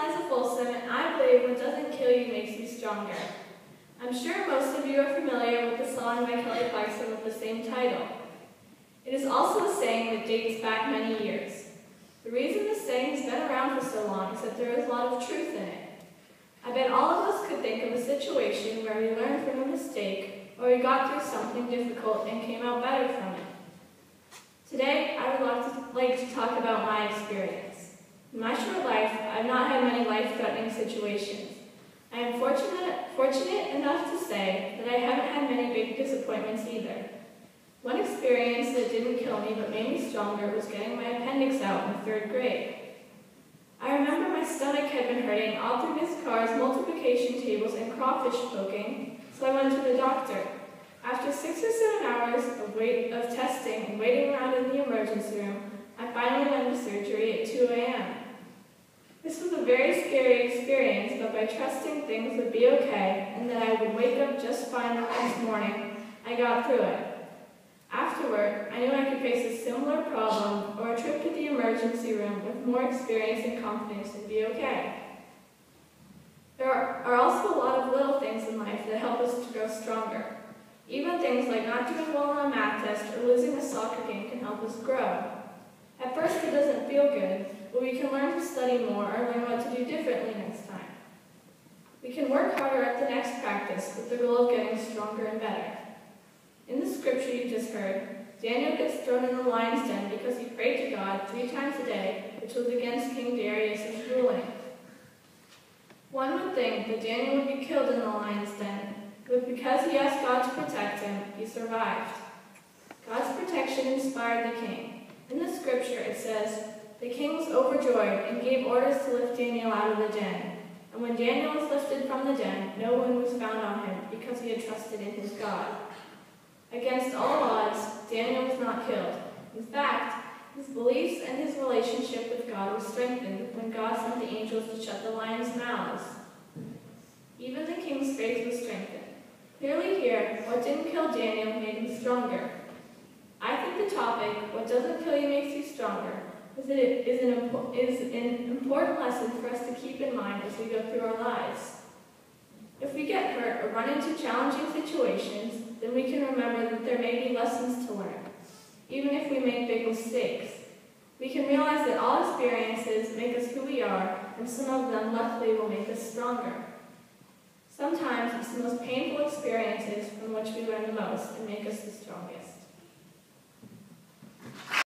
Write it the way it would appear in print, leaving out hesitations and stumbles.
Liza, and I believe what doesn't kill you makes you stronger. I'm sure most of you are familiar with the song by Kelly Clarkson with the same title. It is also a saying that dates back many years. The reason this saying has been around for so long is that there is a lot of truth in it. I bet all of us could think of a situation where we learned from a mistake or we got through something difficult and came out better from it. Today, I would like to talk about my experience. In my short life, I've not had many life-threatening situations. I am fortunate enough to say that I haven't had many big disappointments either. One experience that didn't kill me but made me stronger was getting my appendix out in 3rd grade. I remember my stomach had been hurting all through Miss Carr's multiplication tables and crawfish poking, so I went to the doctor. After 6 or 7 hours of testing and waiting around in the emergency room, I finally went to surgery at 2 a.m. This was a very scary experience, but by trusting things would be okay and that I would wake up just fine the next morning, I got through it. Afterward, I knew I could face a similar problem or a trip to the emergency room with more experience and confidence and be okay. There are also a lot of little things in life that help us to grow stronger. Even things like not doing well on a math test or losing a soccer game can help us grow. At first it doesn't feel good, but we can learn to study more or learn what to do differently next time. We can work harder at the next practice with the goal of getting stronger and better. In the scripture you just heard, Daniel gets thrown in the lion's den because he prayed to God 3 times a day, which was against King Darius' ruling. One would think that Daniel would be killed in the lion's den, but because he asked God to protect him, he survived. God's protection inspired the king. In the scripture it says, "The king was overjoyed and gave orders to lift Daniel out of the den. And when Daniel was lifted from the den, no one was found on him because he had trusted in his God." Against all odds, Daniel was not killed. In fact, his beliefs and his relationship with God were strengthened when God sent the angels to shut the lions' mouths. Even the king's faith was strengthened. Clearly here, what didn't kill Daniel made him stronger. I think the topic, what doesn't kill you makes you stronger, is an important lesson for us to keep in mind as we go through our lives. If we get hurt or run into challenging situations, then we can remember that there may be lessons to learn, even if we make big mistakes. We can realize that all experiences make us who we are, and some of them, luckily, will make us stronger. Sometimes it's the most painful experiences from which we learn the most and make us the strongest.